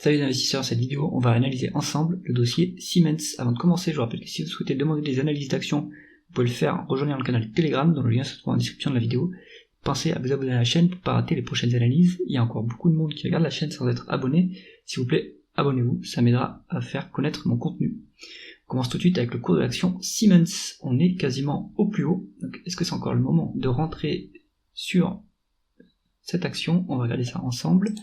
Salut les investisseurs, cette vidéo, on va analyser ensemble le dossier Siemens. Avant de commencer, je vous rappelle que si vous souhaitez demander des analyses d'actions, vous pouvez le faire en rejoignant le canal Telegram, dont le lien se trouve en description de la vidéo. Pensez à vous abonner à la chaîne pour ne pas rater les prochaines analyses. Il y a encore beaucoup de monde qui regarde la chaîne sans être abonné. S'il vous plaît, abonnez-vous, ça m'aidera à faire connaître mon contenu. On commence tout de suite avec le cours de l'action Siemens. On est quasiment au plus haut. Donc, est-ce que c'est encore le moment de rentrer sur cette action? On va regarder ça ensemble.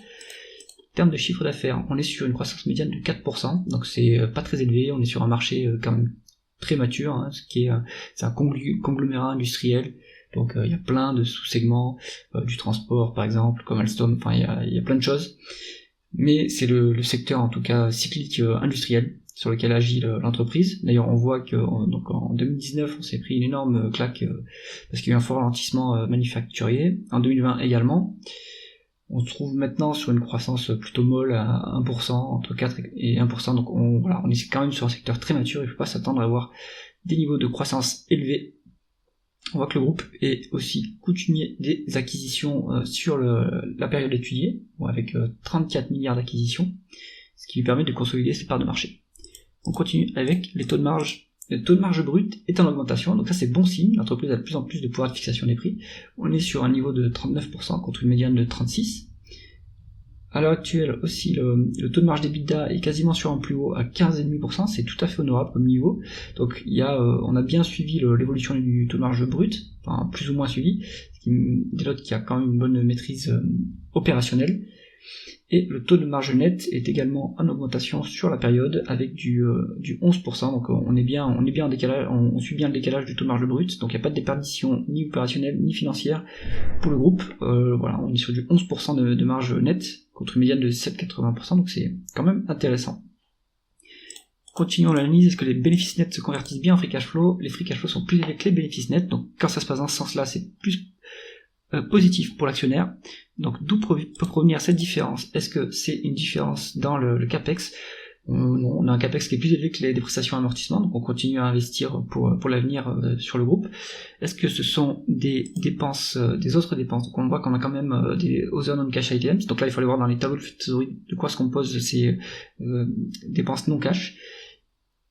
En termes de chiffre d'affaires, on est sur une croissance médiane de 4%, donc c'est pas très élevé, on est sur un marché quand même très mature, hein, c'est un conglomérat industriel, donc il y a plein de sous-segments, du transport par exemple, comme Alstom, enfin il y a plein de choses, mais c'est le secteur en tout cas cyclique industriel sur lequel agit l'entreprise. D'ailleurs on voit que donc en 2019 on s'est pris une énorme claque parce qu'il y a eu un fort ralentissement manufacturier, en 2020 également. On se trouve maintenant sur une croissance plutôt molle à 1%, entre 4 et 1%, donc on est quand même sur un secteur très mature, il ne faut pas s'attendre à avoir des niveaux de croissance élevés. On voit que le groupe est aussi coutumier des acquisitions sur la période étudiée, avec 34 milliards d'acquisitions, ce qui lui permet de consolider ses parts de marché. On continue avec les taux de marge. Le taux de marge brut est en augmentation, donc ça c'est bon signe, l'entreprise a de plus en plus de pouvoir de fixation des prix. On est sur un niveau de 39% contre une médiane de 36%. À l'heure actuelle aussi, le taux de marge d'EBITDA est quasiment sur un plus haut à 15,5%, c'est tout à fait honorable comme niveau. Donc on a bien suivi l'évolution du taux de marge brut, enfin plus ou moins suivi, ce qui dénote qu'il y a quand même une bonne maîtrise opérationnelle. Et le taux de marge net est également en augmentation sur la période avec du 11%, donc on est bien en décalage, on suit bien le décalage du taux de marge brut, donc il n'y a pas de déperdition ni opérationnelle ni financière pour le groupe. On est sur du 11% de marge nette contre une médiane de 7,80%, donc c'est quand même intéressant. Continuons l'analyse. Est-ce que les bénéfices nets se convertissent bien en free cash flow? Les free cash flow sont plus élevés que les bénéfices nets, donc quand ça se passe dans ce sens-là, c'est plus positif pour l'actionnaire. Donc d'où peut provenir cette différence? Est-ce que c'est une différence dans le CAPEX? Non, on a un CAPEX qui est plus élevé que les dépreciations et amortissements, donc on continue à investir pour l'avenir sur le groupe. Est-ce que ce sont des dépenses, des autres dépenses? Donc on voit qu'on a quand même des other non-cash items, donc là il faut aller voir dans les tableaux de thésaurier de quoi se composent ces dépenses non-cash.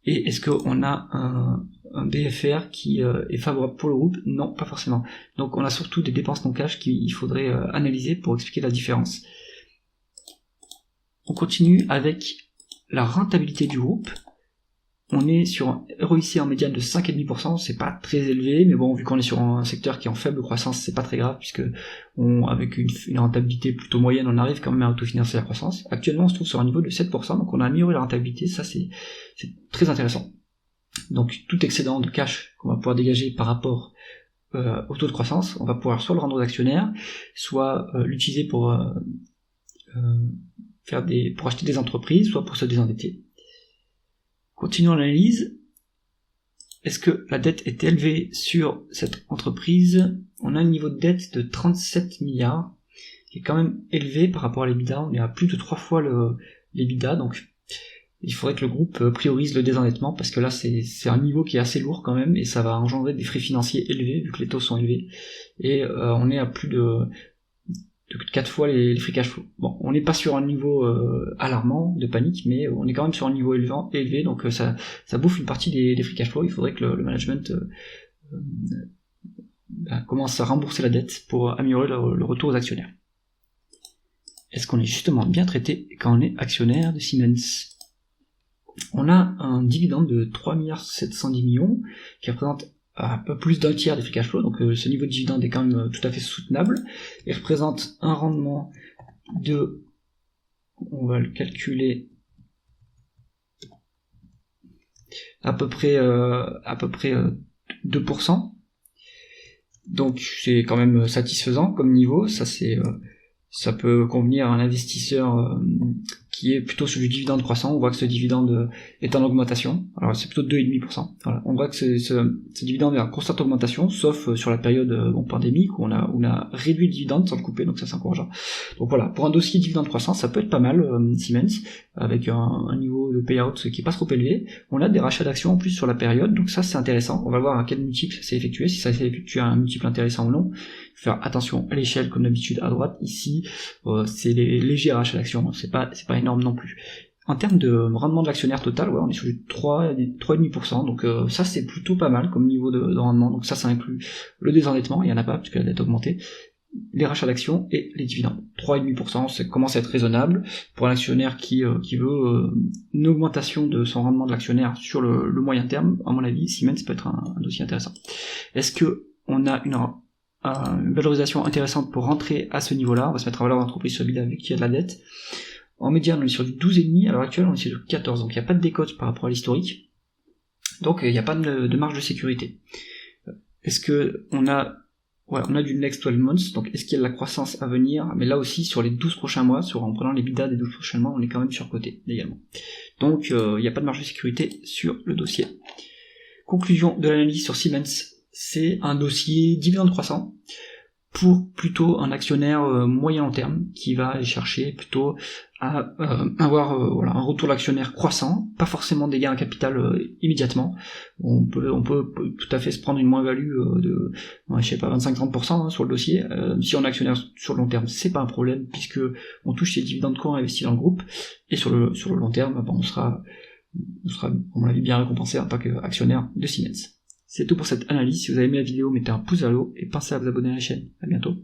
Et est-ce qu'on a un BFR qui est favorable pour le groupe? Non, pas forcément. Donc on a surtout des dépenses non-cash qu'il faudrait analyser pour expliquer la différence. On continue avec la rentabilité du groupe. On est sur un ROIC en médiane de 5,5%, c'est pas très élevé, mais bon, vu qu'on est sur un secteur qui est en faible croissance, c'est pas très grave, puisque avec une rentabilité plutôt moyenne, on arrive quand même à autofinancer la croissance. Actuellement, on se trouve sur un niveau de 7%, donc on a amélioré la rentabilité, ça c'est très intéressant. Donc tout excédent de cash qu'on va pouvoir dégager par rapport au taux de croissance, on va pouvoir soit le rendre aux actionnaires, soit l'utiliser pour acheter des entreprises, soit pour se désendetter. Continuons l'analyse. Est-ce que la dette est élevée sur cette entreprise? On a un niveau de dette de 37 milliards, qui est quand même élevé par rapport à l'EBITDA. On est à plus de 3 fois l'EBITDA, donc il faudrait que le groupe priorise le désendettement, parce que là c'est un niveau qui est assez lourd quand même, et ça va engendrer des frais financiers élevés, vu que les taux sont élevés. Et on est à plus de 4 fois les free cash flow. Bon, on n'est pas sur un niveau alarmant de panique, mais on est quand même sur un niveau élevé, donc ça bouffe une partie des free cash flow. Il faudrait que le management commence à rembourser la dette pour améliorer le retour aux actionnaires. Est-ce qu'on est justement bien traité quand on est actionnaire de Siemens? On a un dividende de 3,710 milliards qui représente un peu plus d'un tiers des free cash flow, donc ce niveau de dividende est quand même tout à fait soutenable, et représente un rendement de, on va le calculer, à peu près 2%, donc c'est quand même satisfaisant comme niveau, ça peut convenir à un investisseur qui est plutôt sur du dividende croissant. On voit que ce dividende est en augmentation, alors c'est plutôt 2,5%. Voilà. On voit que ce dividende est en constante augmentation, sauf sur la période pandémique où on a réduit le dividende sans le couper, donc ça c'est encourageant. Donc voilà, pour un dossier dividende croissant, ça peut être pas mal, Siemens, avec un niveau de payout qui est pas trop élevé. On a des rachats d'actions en plus sur la période, donc ça c'est intéressant. On va voir à quel multiple ça s'est effectué, si ça s'est effectué à un multiple intéressant ou non. Il faire attention à l'échelle comme d'habitude à droite. Ici, c'est les légers rachats d'actions, c'est pas énorme non plus. En termes de rendement de l'actionnaire total, on est sur du 3,5%, donc ça c'est plutôt pas mal comme niveau de rendement, donc ça inclut le désendettement, il y en a pas, parce que la dette a augmenté, les rachats d'actions et les dividendes. 3,5%, ça commence à être raisonnable pour un actionnaire qui veut une augmentation de son rendement de l'actionnaire sur le moyen terme. À mon avis, Siemens peut être un dossier intéressant. Est-ce que on a une valorisation intéressante pour rentrer à ce niveau-là? On va se mettre en valeur d'entreprise solide vu qu'il y a de la dette. En médiane, on est sur du 12,5, à l'heure actuelle, on est sur du 14, donc il n'y a pas de décote par rapport à l'historique. Donc il n'y a pas de marge de sécurité. Est-ce que on a du next 12 months, donc est-ce qu'il y a de la croissance à venir? Mais là aussi, sur les 12 prochains mois, en prenant les bidas des 12 prochains mois, on est quand même surcoté également. Donc il n'y a pas de marge de sécurité sur le dossier. Conclusion de l'analyse sur Siemens, c'est un dossier dividende croissant, pour plutôt un actionnaire moyen long terme qui va aller chercher plutôt à avoir un retour d'actionnaire croissant, pas forcément des gains en capital immédiatement. On peut tout à fait se prendre une moins-value de 25-30% sur le dossier. Si on est actionnaire sur le long terme, c'est pas un problème puisque on touche ces dividendes courants investis dans le groupe, et sur le long terme, on sera à mon avis bien récompensé en tant qu'actionnaire de Siemens. C'est tout pour cette analyse. Si vous avez aimé la vidéo, mettez un pouce vers le haut et pensez à vous abonner à la chaîne. À bientôt.